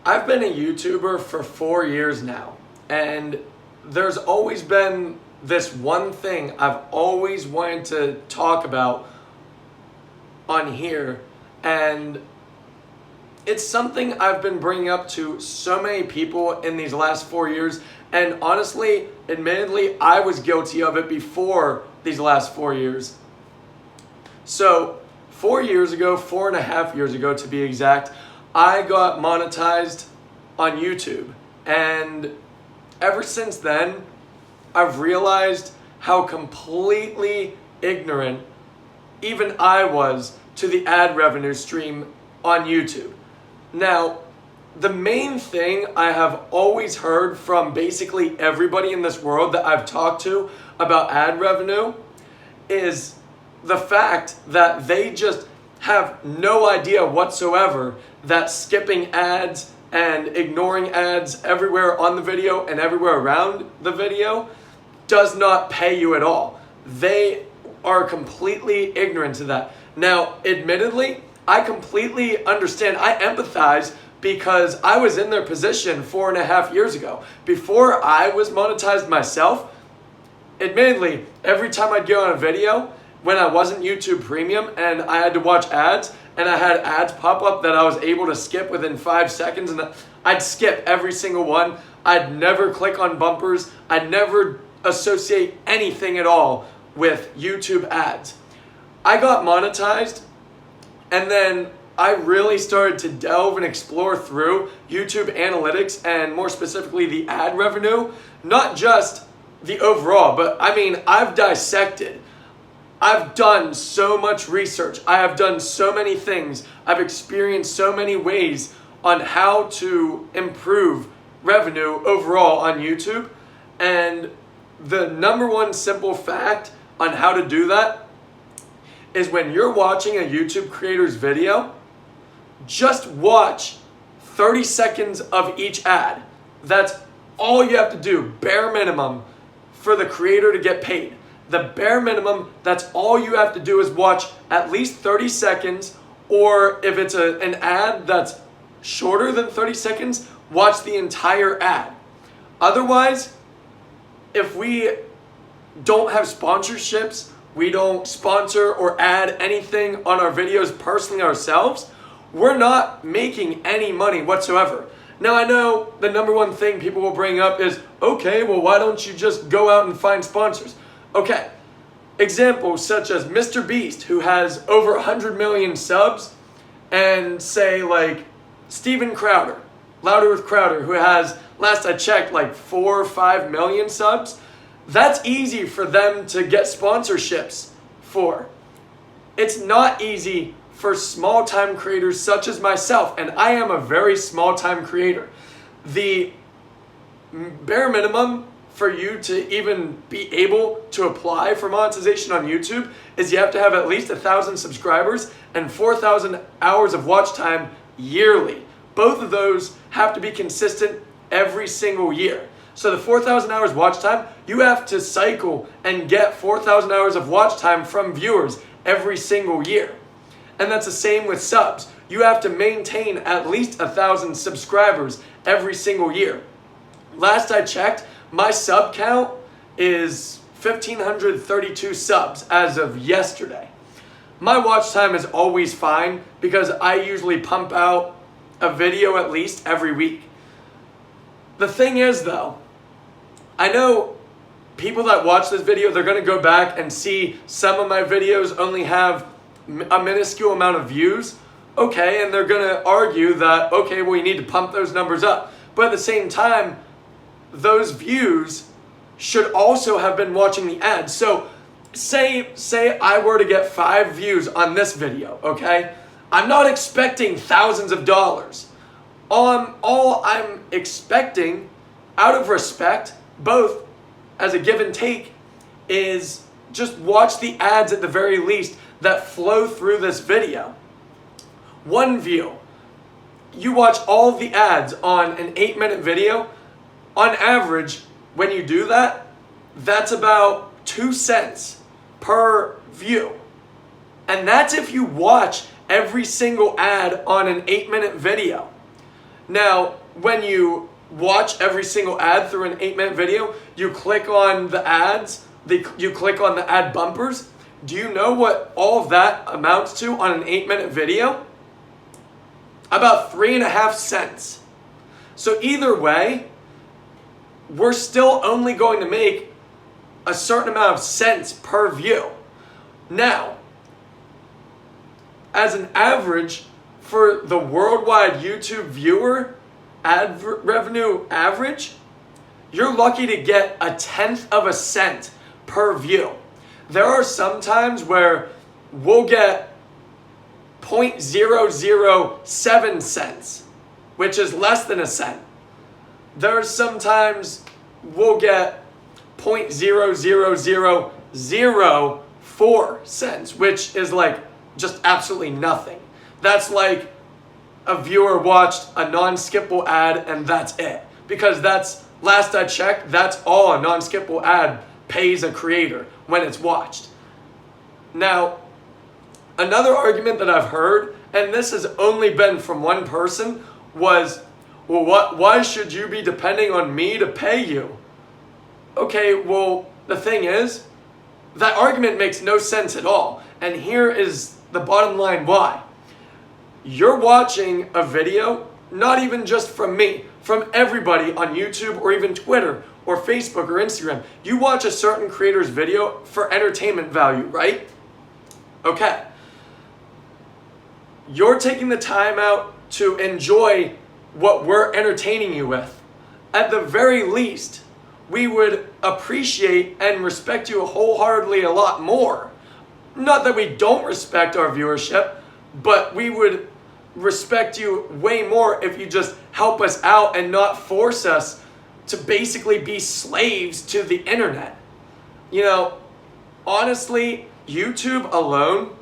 I've been a YouTuber for 4 years now, and there's always been this one thing I've always wanted to talk about on here, and it's something I've been bringing up to so many people in these last 4 years, and honestly, admittedly, I was guilty of it before these last 4 years. So 4 years ago, 4.5 years ago to be exact, I got monetized on YouTube, and ever since then, I've realized how completely ignorant even I was to the ad revenue stream on YouTube. Now, the main thing I have always heard from basically everybody in this world that I've talked to about ad revenue is the fact that they just have no idea whatsoever that skipping ads and ignoring ads everywhere on the video and everywhere around the video does not pay you at all. They are completely ignorant to that. Now, admittedly, I completely understand. I empathize because I was in their position 4.5 years ago. Before I was monetized myself, admittedly, every time I'd go on a video, when I wasn't YouTube Premium and I had to watch ads and I had ads pop up that I was able to skip within 5 seconds, and I'd skip every single one. I'd never click on bumpers. I'd never associate anything at all with YouTube ads. I got monetized, and then I really started to delve and explore through YouTube analytics, and more specifically the ad revenue, not just the overall, but I mean, I've dissected. I've done so much research. I have done so many things. I've experienced so many ways on how to improve revenue overall on YouTube. And the number one simple fact on how to do that is when you're watching a YouTube creator's video, just watch 30 seconds of each ad. That's all you have to do, bare minimum, for the creator to get paid. The bare minimum, that's all you have to do is watch at least 30 seconds, or if it's an ad that's shorter than 30 seconds, watch the entire ad. Otherwise, if we don't have sponsorships, we don't sponsor or add anything on our videos personally ourselves, we're not making any money whatsoever. Now, I know the number one thing people will bring up is, okay, well, why don't you just go out and find sponsors? Okay, examples such as Mr. Beast, who has over 100 million subs, and say like Steven Crowder, Louder with Crowder, who has, last I checked, like 4 or 5 million subs. That's easy for them to get sponsorships for. It's not easy for small-time creators such as myself, and I am a very small-time creator. The bare minimum for you to even be able to apply for monetization on YouTube is you have to have at least 1,000 subscribers and 4,000 hours of watch time yearly. Both of those have to be consistent every single year. So the 4,000 hours watch time, you have to cycle and get 4,000 hours of watch time from viewers every single year. And that's the same with subs. You have to maintain at least 1,000 subscribers every single year. Last I checked, my sub count is 1,532 subs as of yesterday. My watch time is always fine because I usually pump out a video at least every week. The thing is though, I know people that watch this video, they're going to go back and see some of my videos only have a minuscule amount of views. Okay, and they're going to argue that, okay, well, you need to pump those numbers up. But at the same time, those views should also have been watching the ads. So say I were to get 5 views on this video, okay? I'm not expecting thousands of dollars. All I'm expecting, out of respect, both as a give and take, is just watch the ads at the very least that flow through this video. 1 view. You watch all of the ads on an 8-minute video. On average, when you do that, that's about 2 cents per view. And that's if you watch every single ad on an 8-minute video. Now, when you watch every single ad through an 8-minute video, you click on the ads, you click on the ad bumpers. Do you know what all of that amounts to on an 8-minute video? About 3.5 cents. So either way, we're still only going to make a certain amount of cents per view. Now, as an average for the worldwide YouTube viewer ad revenue average, you're lucky to get 1/10 of a cent per view. There are some times where we'll get 0.007 cents, which is less than a cent. There's sometimes we'll get 0.00004 cents, which is like just absolutely nothing. That's like a viewer watched a non-skippable ad and that's it. Because that's, last I checked, that's all a non-skippable ad pays a creator when it's watched. Now, another argument that I've heard, and this has only been from one person, was, well, why should you be depending on me to pay you? Okay, well, the thing is, that argument makes no sense at all. And here is the bottom line why. You're watching a video, not even just from me, from everybody on YouTube or even Twitter or Facebook or Instagram. You watch a certain creator's video for entertainment value, right? Okay. You're taking the time out to enjoy what we're entertaining you with. At the very least, we would appreciate and respect you wholeheartedly a lot more. Not that we don't respect our viewership, but we would respect you way more if you just help us out and not force us to basically be slaves to the internet. You know, honestly, YouTube alone,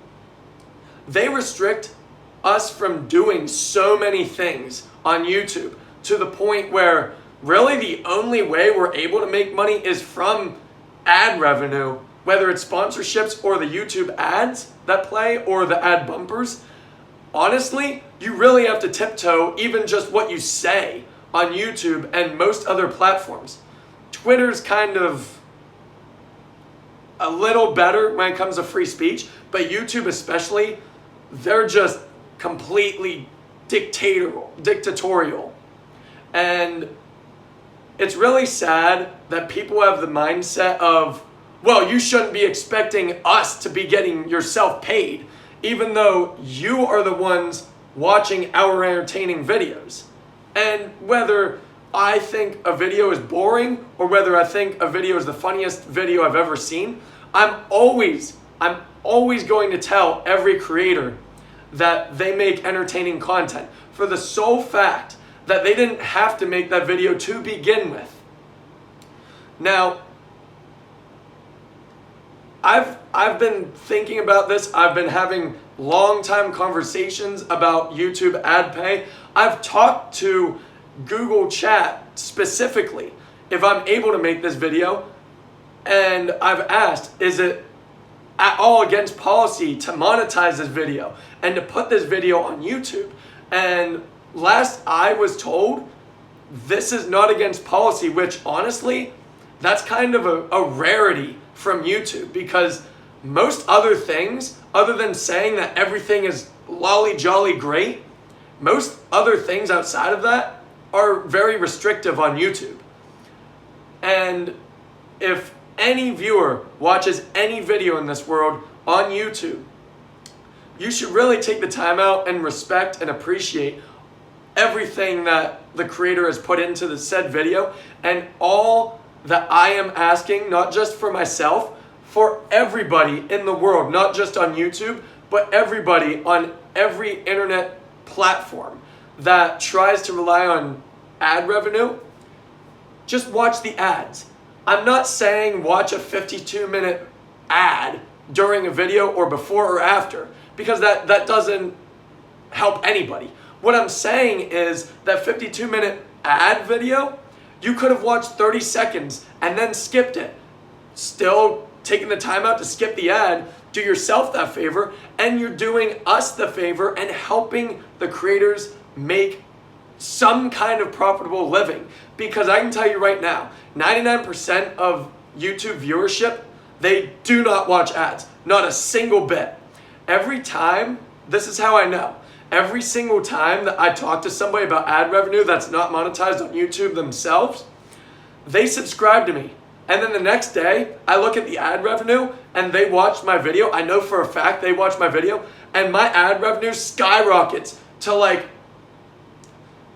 they restrict us from doing so many things on YouTube to the point where really the only way we're able to make money is from ad revenue, whether it's sponsorships or the YouTube ads that play or the ad bumpers. Honestly, you really have to tiptoe even just what you say on YouTube and most other platforms. Twitter's kind of a little better when it comes to free speech, but YouTube especially, they're just completely dictatorial. And it's really sad that people have the mindset of, well, you shouldn't be expecting us to be getting yourself paid, even though you are the ones watching our entertaining videos. And whether I think a video is boring or whether I think a video is the funniest video I've ever seen, I'm always going to tell every creator that they make entertaining content for the sole fact that they didn't have to make that video to begin with. Now, I've been thinking about this. I've been having long-time conversations about YouTube ad pay. I've talked to Google Chat specifically if I'm able to make this video, and I've asked, is it at all against policy to monetize this video and to put this video on YouTube? And last I was told, this is not against policy, which honestly, that's kind of a rarity from YouTube, because most other things, other than saying that everything is lolly jolly great, most other things outside of that are very restrictive on YouTube. And if any viewer watches any video in this world on YouTube, you should really take the time out and respect and appreciate everything that the creator has put into the said video. And all that I am asking, not just for myself, for everybody in the world, not just on YouTube, but everybody on every internet platform that tries to rely on ad revenue, just watch the ads. I'm not saying watch a 52-minute ad during a video or before or after, because that doesn't help anybody. What I'm saying is that 52-minute ad video, you could have watched 30 seconds and then skipped it. Still taking the time out to skip the ad, do yourself that favor, and you're doing us the favor and helping the creators make some kind of profitable living. Because I can tell you right now, 99% of YouTube viewership, they do not watch ads. Not a single bit. Every time, this is how I know. Every single time that I talk to somebody about ad revenue that's not monetized on YouTube themselves, they subscribe to me. And then the next day, I look at the ad revenue and they watched my video. I know for a fact they watched my video, and my ad revenue skyrockets to like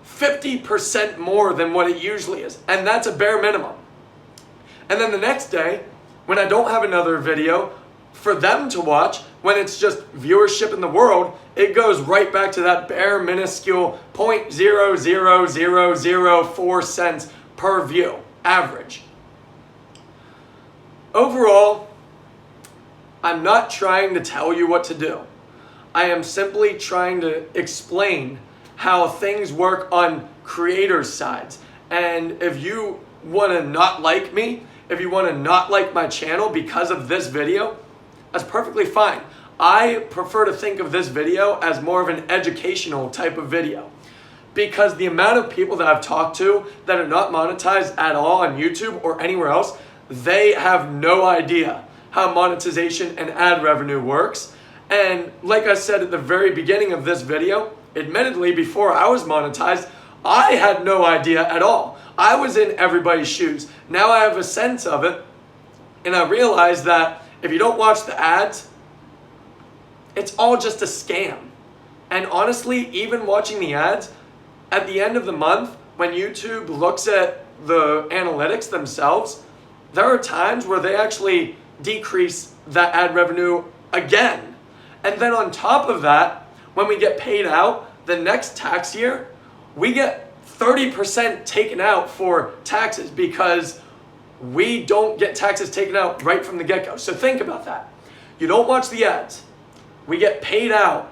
50% more than what it usually is. And that's a bare minimum. And then the next day, when I don't have another video for them to watch, when it's just viewership in the world, it goes right back to that bare minuscule 0.00004 cents per view average. Overall, I'm not trying to tell you what to do. I am simply trying to explain how things work on creators' sides. And if you want to not like me, if you want to not like my channel because of this video, that's perfectly fine. I prefer to think of this video as more of an educational type of video, because the amount of people that I've talked to that are not monetized at all on YouTube or anywhere else, they have no idea how monetization and ad revenue works. And like I said at the very beginning of this video, admittedly, before I was monetized, I had no idea at all. I was in everybody's shoes. Now I have a sense of it, and I realize that if you don't watch the ads, it's all just a scam. And honestly, even watching the ads, at the end of the month, when YouTube looks at the analytics themselves, there are times where they actually decrease that ad revenue again. And then on top of that, when we get paid out the next tax year, we get 30% taken out for taxes, because we don't get taxes taken out right from the get-go. So think about that. You don't watch the ads. We get paid out,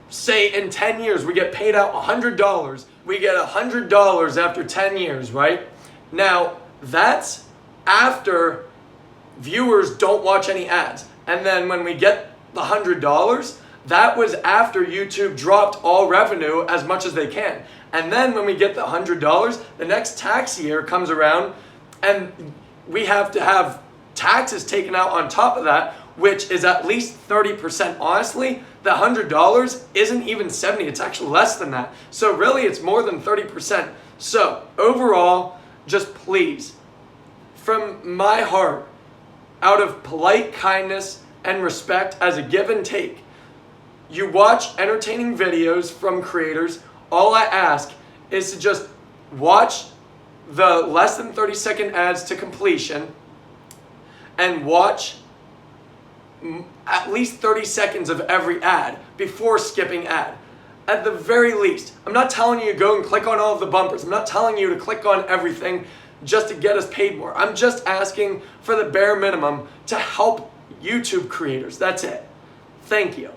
say in 10 years, we get paid out $100. We get $100 after 10 years, right? Now, that's after viewers don't watch any ads. And then when we get the $100, that was after YouTube dropped all revenue as much as they can. And then when we get the $100, the next tax year comes around and we have to have taxes taken out on top of that, which is at least 30%. Honestly, the $100 isn't even 70, it's actually less than that. So really it's more than 30%. So overall, just please, from my heart, out of polite kindness and respect as a give and take, you watch entertaining videos from creators. All I ask is to just watch the less than 30-second ads to completion and watch at least 30 seconds of every ad before skipping ad. At the very least, I'm not telling you to go and click on all of the bumpers. I'm not telling you to click on everything just to get us paid more. I'm just asking for the bare minimum to help YouTube creators. That's it. Thank you.